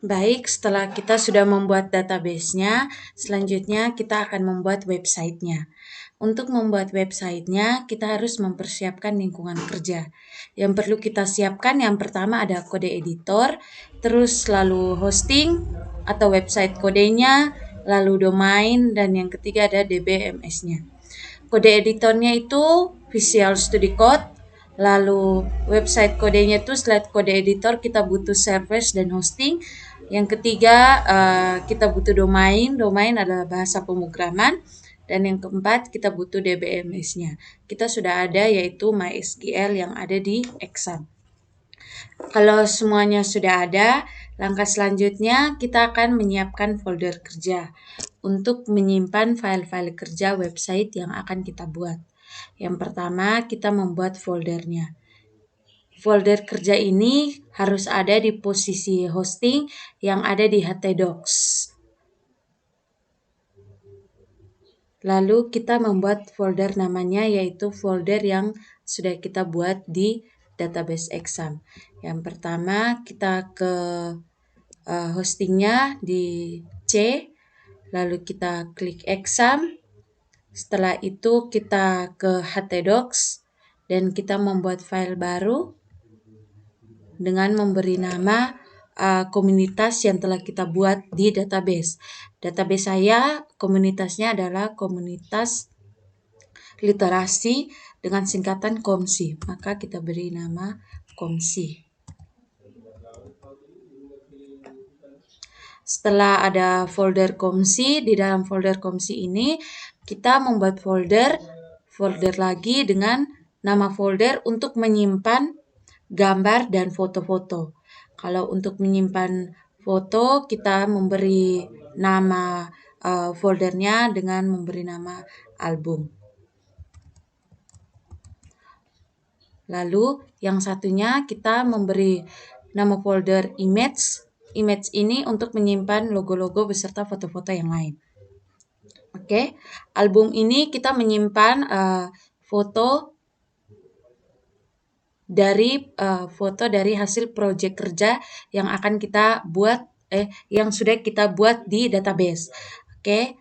Baik, setelah kita sudah membuat database-nya, selanjutnya kita akan membuat website-nya. Untuk membuat website-nya, kita harus mempersiapkan lingkungan kerja. Yang perlu kita siapkan yang pertama ada kode editor, terus lalu hosting atau website kodenya, lalu domain, dan yang ketiga ada DBMS-nya. Kode editornya itu Visual Studio Code, lalu website kodenya itu selain kode editor kita butuh service dan hosting. Yang ketiga kita butuh domain. Domain adalah bahasa pemrograman. Dan yang keempat kita butuh DBMS-nya. Kita sudah ada yaitu MySQL yang ada di Exam. Kalau semuanya sudah ada, langkah selanjutnya kita akan menyiapkan folder kerja untuk menyimpan file-file kerja website yang akan kita buat. Yang pertama, kita membuat foldernya. Folder kerja ini harus ada di posisi hosting yang ada di htdocs. Lalu kita membuat folder namanya yaitu folder yang sudah kita buat di database Exam. Yang pertama kita ke hostingnya di C, lalu kita klik Exam. Setelah itu kita ke htdocs dan kita membuat file baru dengan memberi nama komunitas yang telah kita buat di database. Database saya komunitasnya adalah komunitas literasi dengan singkatan KOMSI. Maka kita beri nama KOMSI. Setelah ada folder KOMSI, di dalam folder KOMSI ini kita membuat folder lagi dengan nama folder untuk menyimpan gambar dan foto-foto. Kalau untuk menyimpan foto kita memberi nama foldernya dengan memberi nama album. Lalu yang satunya kita memberi nama folder image. Image ini untuk menyimpan logo-logo beserta foto-foto yang lain. Oke, album ini kita menyimpan foto dari hasil proyek kerja yang akan kita buat yang sudah kita buat di database. Oke.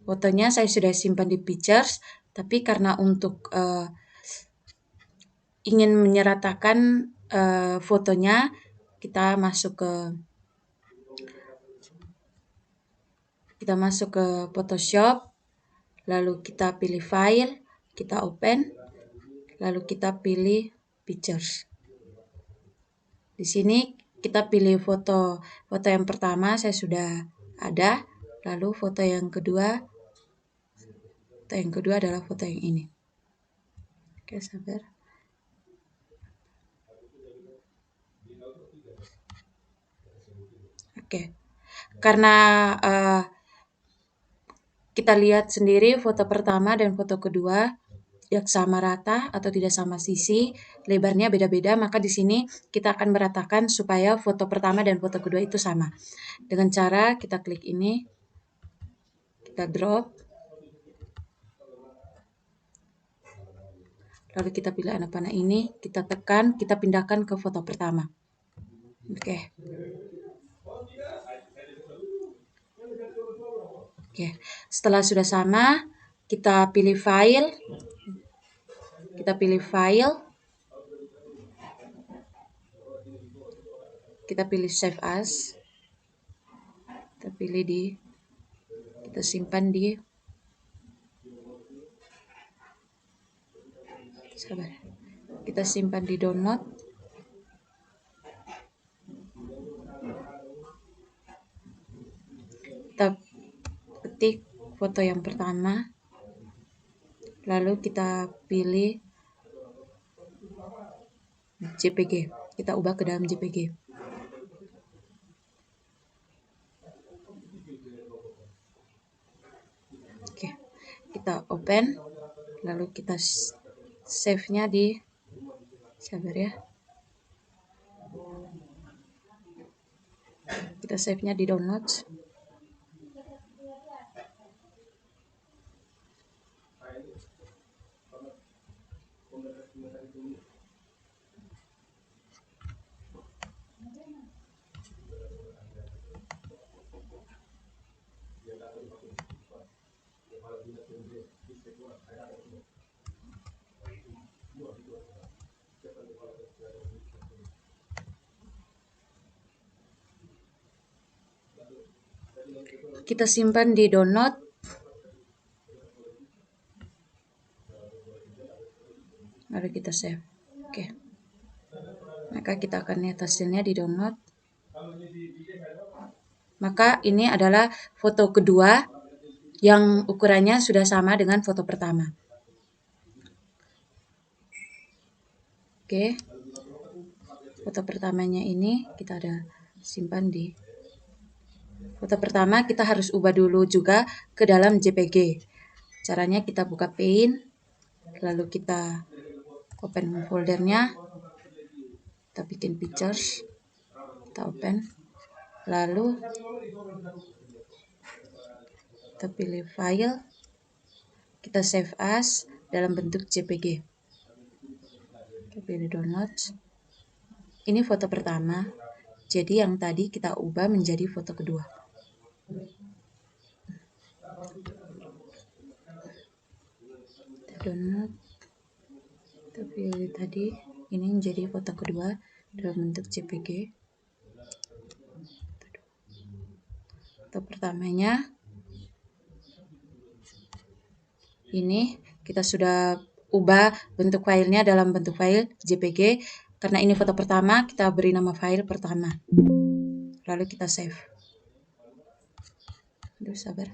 Fotonya saya sudah simpan di pictures, tapi karena untuk ingin menyeratakan fotonya kita masuk ke Photoshop, lalu kita pilih file, kita open, lalu kita pilih pictures. Di sini kita pilih foto yang pertama saya sudah ada, lalu foto yang kedua adalah foto yang ini. Oke, sabar. Oke. Karena kita lihat sendiri foto pertama dan foto kedua tidak sama rata atau tidak sama sisi, lebarnya beda-beda, maka di sini kita akan meratakan supaya foto pertama dan foto kedua itu sama. Dengan cara kita klik ini, kita drop, lalu kita pilih anak panah ini, kita tekan, kita pindahkan ke foto pertama. Oke. Oke, setelah sudah sama, kita pilih file, kita pilih save as, kita simpan di download. Kita ketik foto yang pertama, lalu kita pilih JPG, kita ubah ke dalam JPG. Oke, kita open, lalu kita save-nya di, sabar ya, kita save-nya di download. kita simpan di download. Lalu kita save. Oke. Maka kita akan lihat hasilnya di download. Maka ini adalah foto kedua yang ukurannya sudah sama dengan foto pertama. Oke. Foto pertamanya ini kita ada simpan di foto pertama. Kita harus ubah dulu juga ke dalam JPG. Caranya kita buka Paint, lalu kita open foldernya, kita bikin pictures, kita open, lalu kita pilih file, kita save as dalam bentuk JPG. Kita pilih download. Ini foto pertama, jadi yang tadi kita ubah menjadi foto kedua. Kita download, kita pilih tadi, ini menjadi foto kedua dalam bentuk JPG. Foto pertamanya ini kita sudah ubah bentuk filenya dalam bentuk file JPG. Karena ini foto pertama, kita beri nama file pertama. Lalu kita save. Aduh, sabar.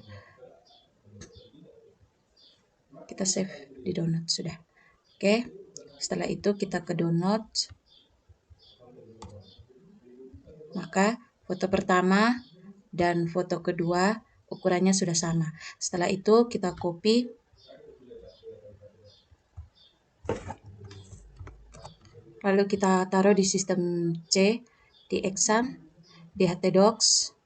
Kita save di download sudah. Oke. Setelah itu kita ke download. Maka foto pertama dan foto kedua ukurannya sudah sama. Setelah itu kita copy. Lalu kita taruh di sistem C, di exam, di htdocs,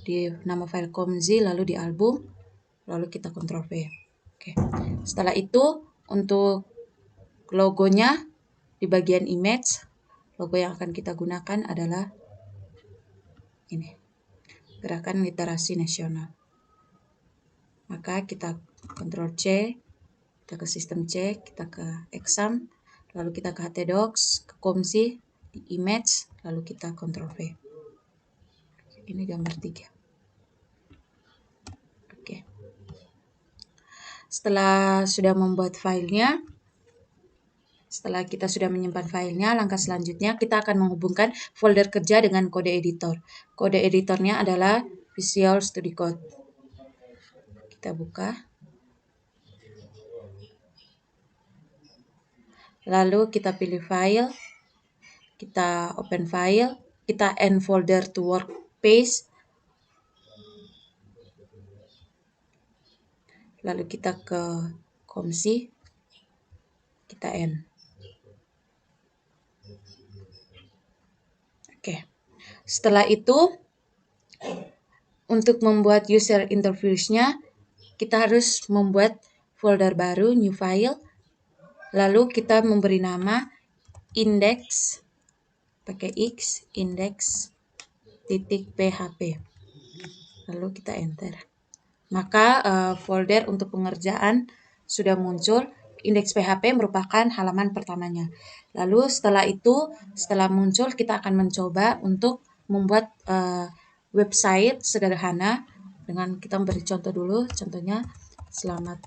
di nama file comz, lalu di album, lalu kita Ctrl V. Oke. Setelah itu untuk logonya di bagian image, logo yang akan kita gunakan adalah ini, Gerakan Literasi Nasional. Maka kita Ctrl C, kita ke sistem C, kita ke exam, lalu kita ke htdocs, ke comz, di image, lalu kita Ctrl V. Ini gambar 3. Oke. Setelah sudah membuat filenya, setelah kita sudah menyimpan filenya, langkah selanjutnya kita akan menghubungkan folder kerja dengan kode editor. Kode editornya adalah Visual Studio Code. Kita buka. Lalu kita pilih file, kita open file, kita end folder to workspace. Lalu kita ke comz, kita end. Oke. Setelah itu, untuk membuat user interface-nya, kita harus membuat folder baru, new file. Lalu kita memberi nama index, pakai X, index.php. Lalu kita enter. Maka folder untuk pengerjaan sudah muncul. Index.php merupakan halaman pertamanya. Lalu setelah itu, setelah muncul, kita akan mencoba untuk membuat website sederhana dengan kita beri contoh dulu. Contohnya, selamat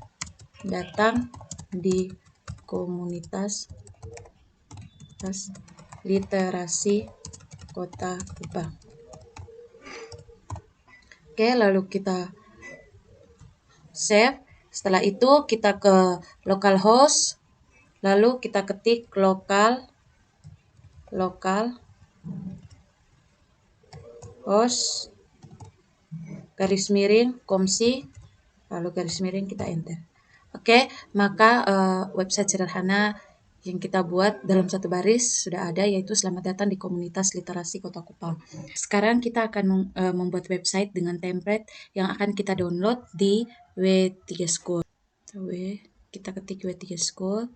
datang di komunitas literasi Kota Kupang. Oke, lalu kita save. Setelah itu kita ke localhost, lalu kita ketik lokal host garis miring comz, lalu garis miring kita enter. Oke, maka website sederhana yang kita buat dalam satu baris sudah ada, yaitu selamat datang di komunitas literasi Kota Kupang. Sekarang kita akan membuat website dengan template yang akan kita download di W3 School. Kita ketik W3 School.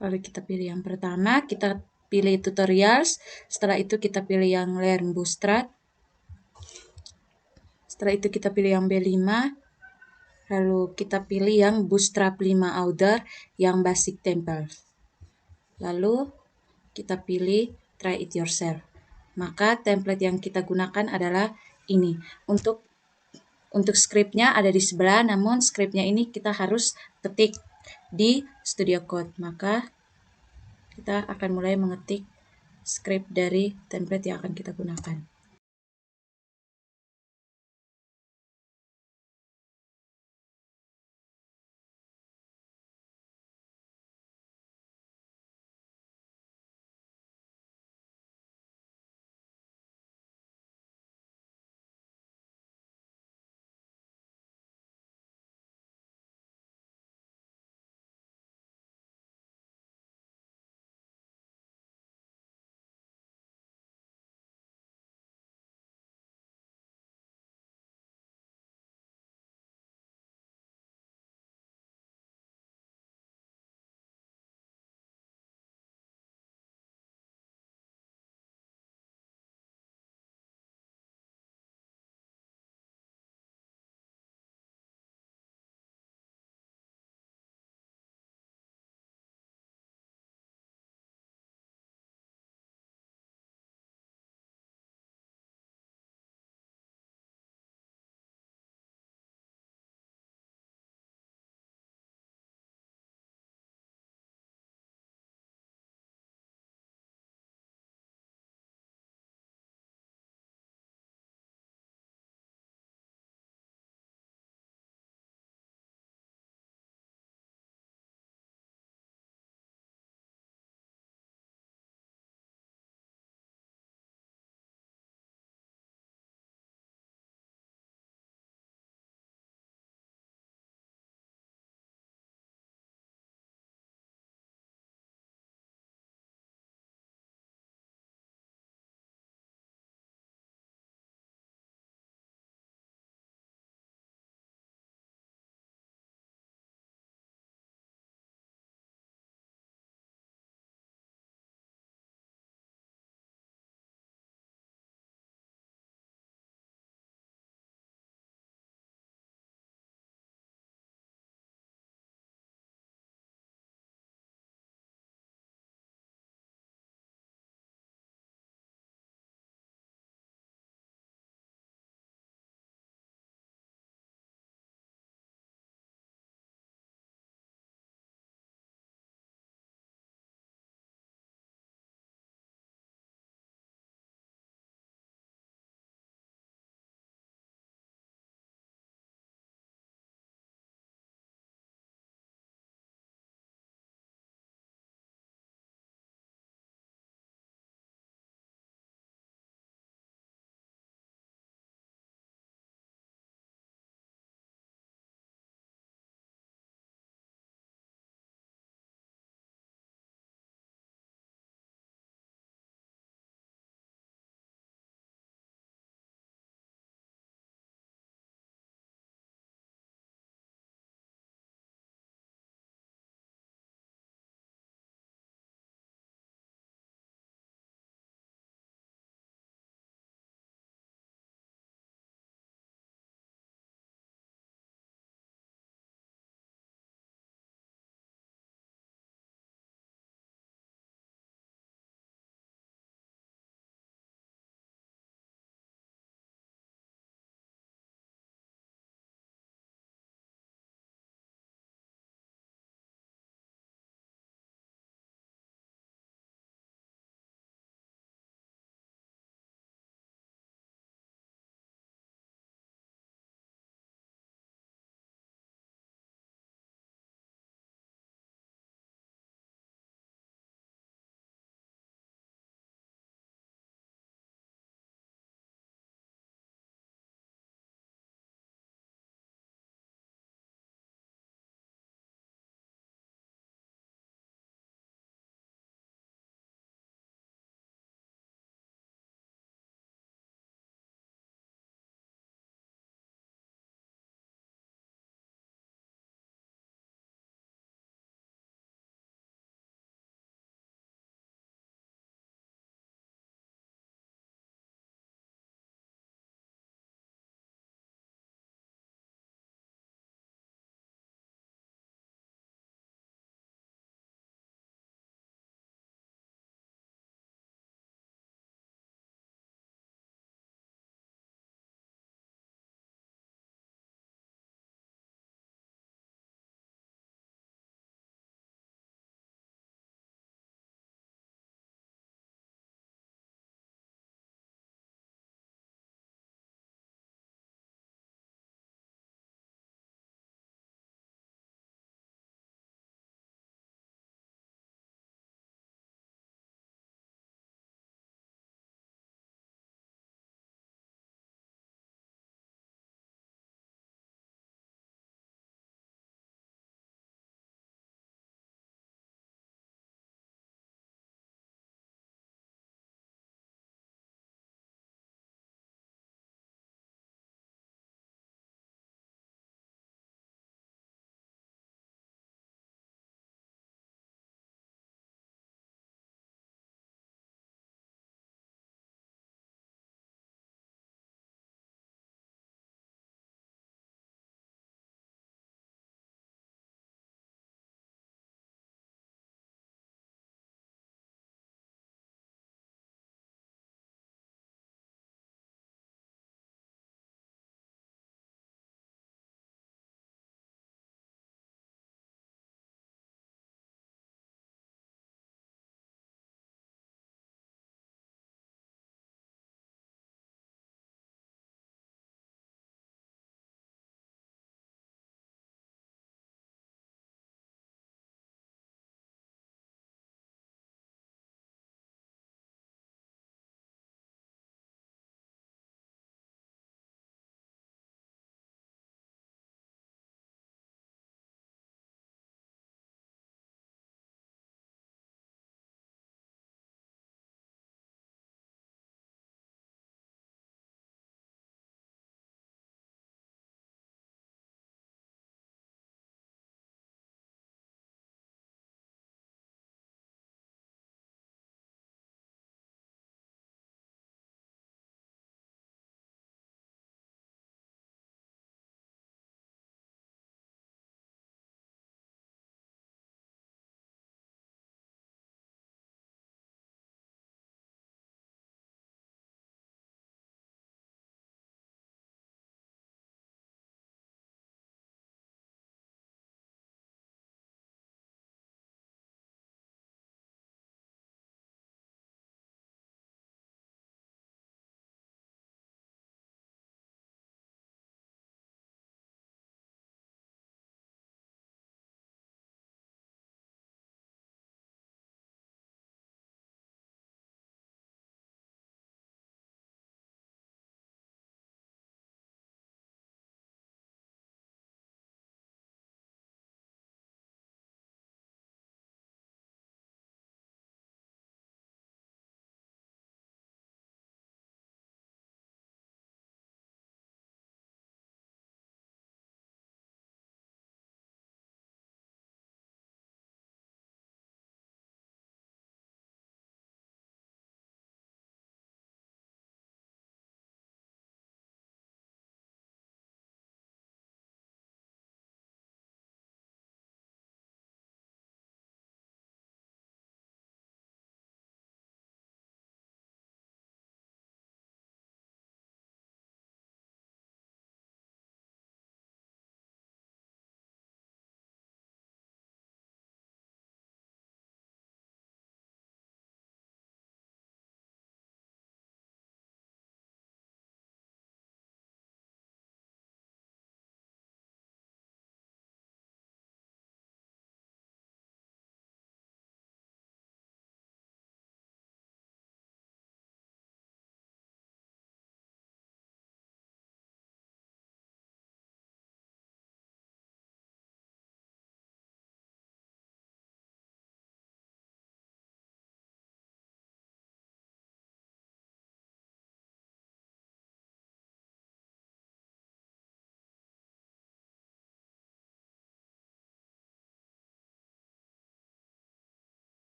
Lalu kita pilih yang pertama, kita pilih tutorials. Setelah itu kita pilih yang Learn Bootstrap. Setelah itu kita pilih yang B5. Lalu kita pilih yang Bootstrap 5 Outer yang Basic Template. Lalu kita pilih try it yourself. Maka template yang kita gunakan adalah ini. Untuk scriptnya ada di sebelah, namun scriptnya ini kita harus ketik di Studio Code. Maka kita akan mulai mengetik script dari template yang akan kita gunakan.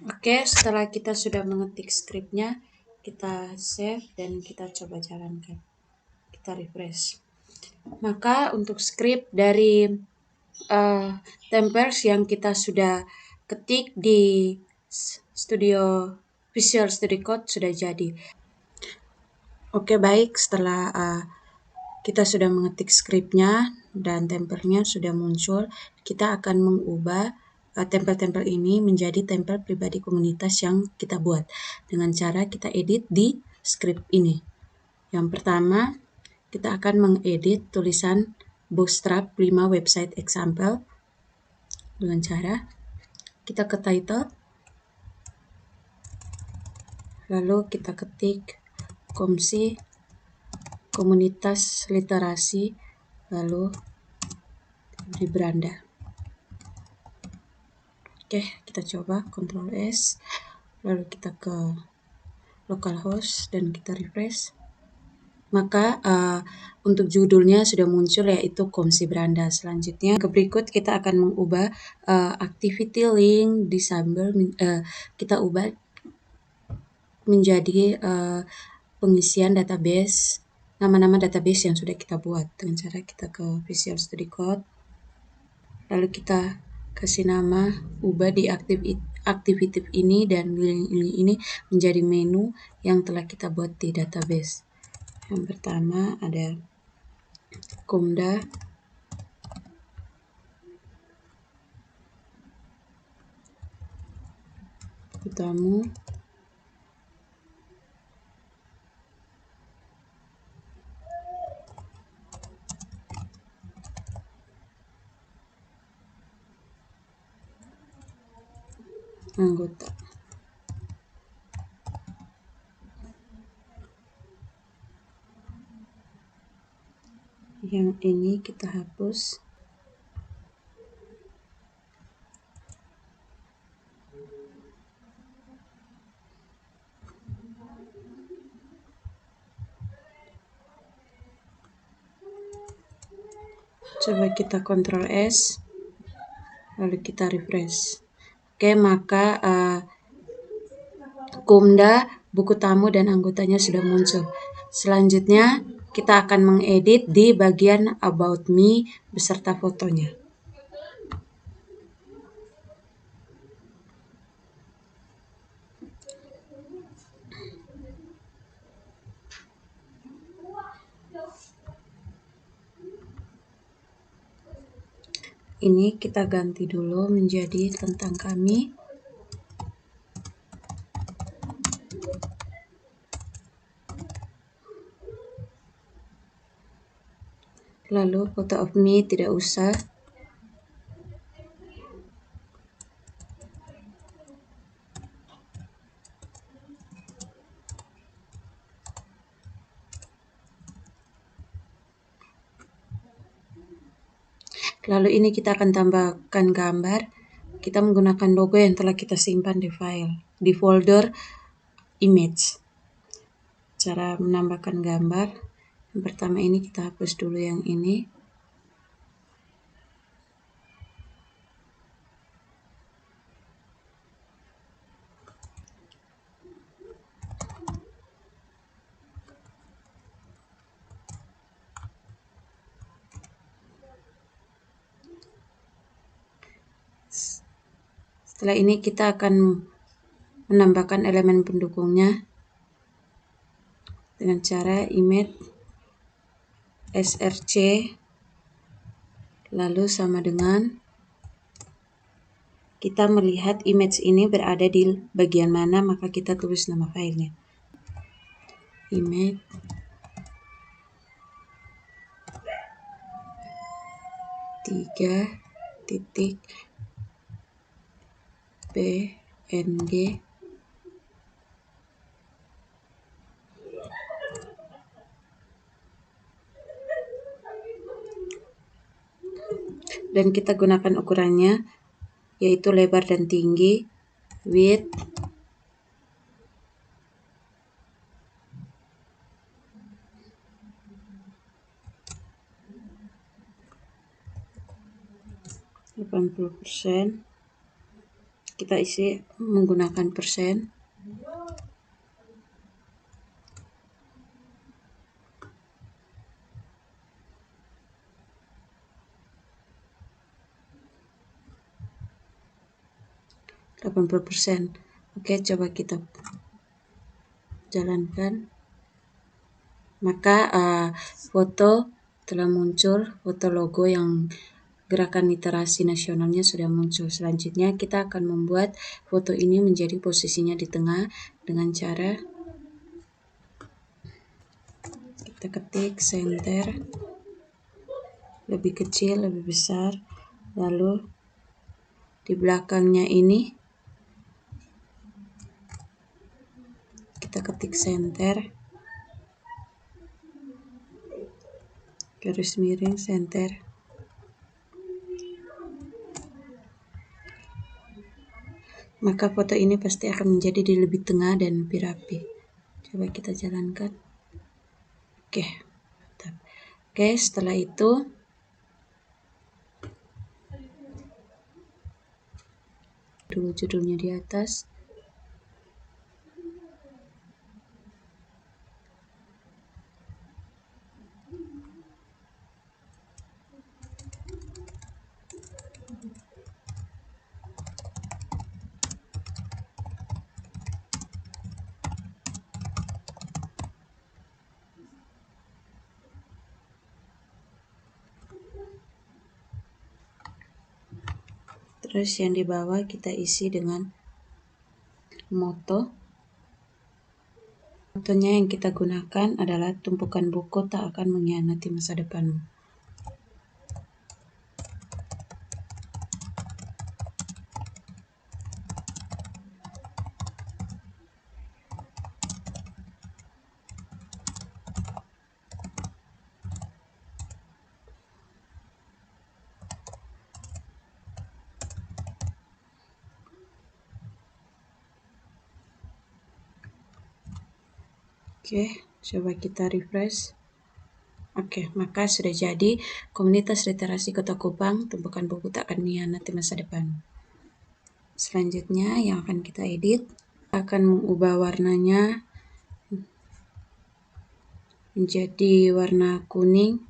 Oke, setelah kita sudah mengetik skripnya, kita save dan kita coba jalankan. Kita refresh. Maka untuk skrip dari templates yang kita sudah ketik di Visual Studio Code sudah jadi. Oke, baik, setelah kita sudah mengetik skripnya dan tempelnya sudah muncul, kita akan mengubah tempel-tempel ini menjadi tempel pribadi komunitas yang kita buat dengan cara kita edit di script ini. Yang pertama, kita akan mengedit tulisan Bootstrap 5 website example dengan cara kita ke title, lalu kita ketik komsi komunitas literasi, lalu di beranda. Oke, kita coba Ctrl S, lalu kita ke localhost dan kita refresh. Maka untuk judulnya sudah muncul, yaitu Komsi Beranda. Selanjutnya ke berikut kita akan mengubah activity link disable, kita ubah menjadi pengisian database, nama-nama database yang sudah kita buat dengan cara kita ke Visual Studio Code, lalu kita kasih nama, ubah di activity ini dan link ini menjadi menu yang telah kita buat di database. Yang pertama ada Komda, Utamu, anggota. Yang ini kita hapus. Coba kita Ctrl S, lalu kita refresh. Oke, maka Komda, buku tamu, dan anggotanya sudah muncul. Selanjutnya, kita akan mengedit di bagian About Me beserta fotonya. Ini kita ganti dulu menjadi tentang kami. Lalu photo of me tidak usah. Lalu ini kita akan tambahkan gambar. Kita menggunakan logo yang telah kita simpan di file, di folder image. Cara menambahkan gambar, yang pertama ini kita hapus dulu yang ini. Setelah ini kita akan menambahkan elemen pendukungnya dengan cara image src, lalu sama dengan kita melihat image ini berada di bagian mana, maka kita tulis nama filenya. Image .png dan kita gunakan ukurannya, yaitu lebar dan tinggi, width, %, Kita isi menggunakan persen. %80. Oke, coba kita jalankan. Maka foto telah muncul, foto logo yang Gerakan Literasi Nasionalnya sudah muncul. Selanjutnya kita akan membuat foto ini menjadi posisinya di tengah dengan cara kita ketik center, lebih kecil, lebih besar, lalu di belakangnya ini kita ketik center, garis miring center. Maka foto ini pasti akan menjadi di lebih tengah dan lebih rapi. Coba kita jalankan. Oke, mantap. Oke, setelah itu dulu judulnya di atas. Terus yang di bawah kita isi dengan moto. Motonya yang kita gunakan adalah tumpukan buku tak akan mengkhianati masa depanmu. Oke, coba kita refresh. Oke, maka sudah jadi Komunitas Literasi Kota Kupang, tumpukan buku tak akan mengkhianati masa depan. Selanjutnya yang akan kita edit, akan mengubah warnanya menjadi warna kuning.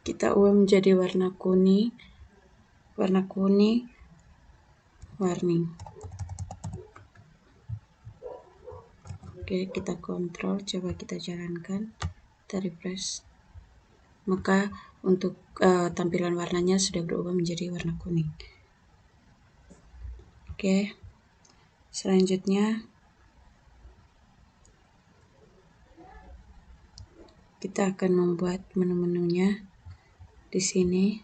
Kita ubah menjadi warna kuning, warning. Oke, kita kontrol, coba kita jalankan, kita refresh. Maka untuk tampilan warnanya sudah berubah menjadi warna kuning. Oke, selanjutnya kita akan membuat menu-menunya di sini.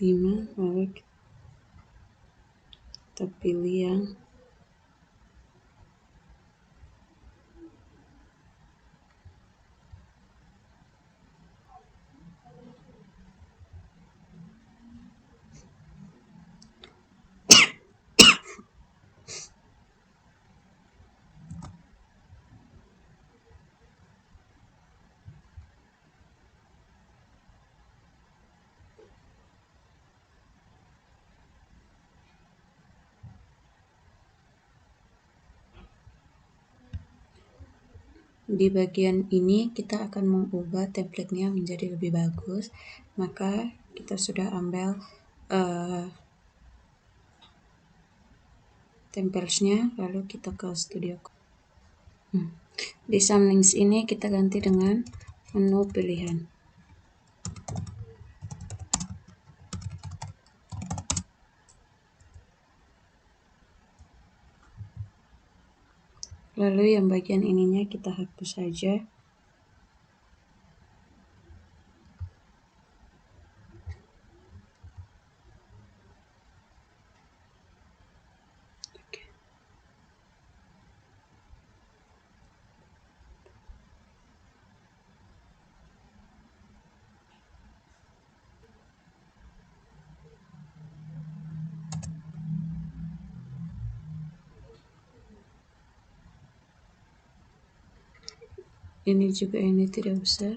Lalu kita pilih yang di bagian ini kita akan mengubah template-nya menjadi lebih bagus. Maka kita sudah ambil templates-nya, lalu kita ke Studio. Di Samlinks ini kita ganti dengan menu pilihan. Lalu yang bagian ininya kita hapus saja. Ini juga ini tidak usah.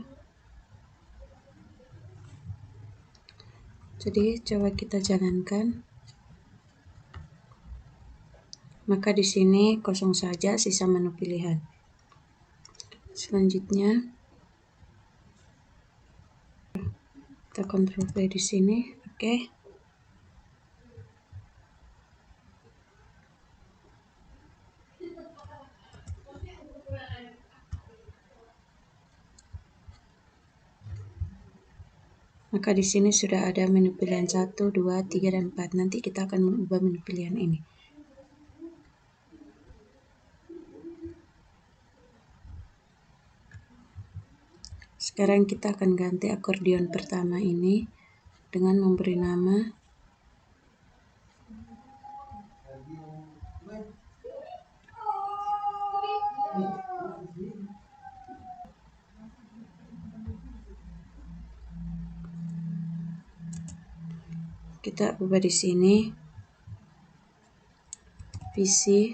Jadi coba kita jalankan. Maka di sini kosong saja, sisa menu pilihan. Selanjutnya kita Ctrl V di sini, oke. Maka di sini sudah ada menu pilihan 1, 2, 3, dan 4. Nanti kita akan mengubah menu pilihan ini. Sekarang kita akan ganti akordeon pertama ini dengan memberi nama kita ubah di sini PC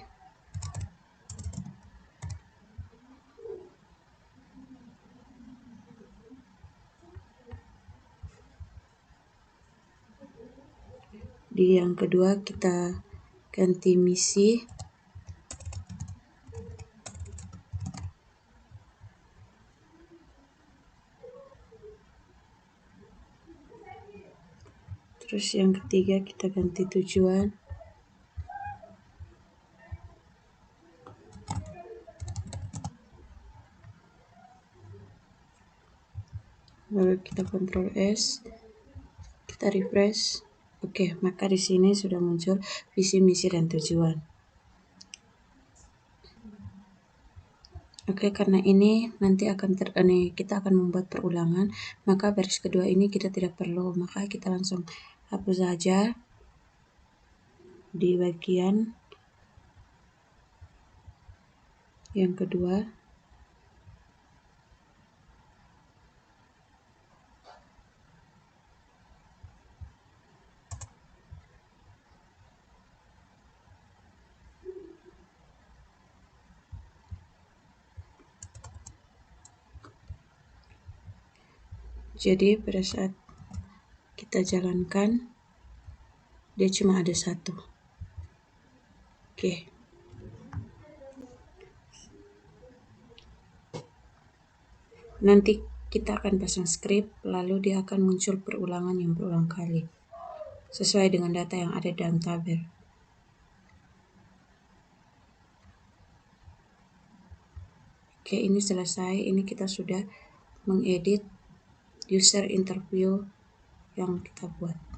di yang kedua kita ganti misi terus yang ketiga kita ganti tujuan. Lalu kita Ctrl S, kita refresh. Oke, maka di sini sudah muncul visi, misi, dan tujuan. Oke, karena ini nanti akan kita akan membuat perulangan, maka baris kedua ini kita tidak perlu, maka kita langsung hapus saja di bagian yang kedua. Jadi pada saat kita jalankan dia cuma ada satu. Oke. Nanti kita akan pasang script, lalu dia akan muncul perulangan yang berulang kali sesuai dengan data yang ada dalam tabel. Oke, ini selesai. Ini kita sudah mengedit user interview yang kita buat.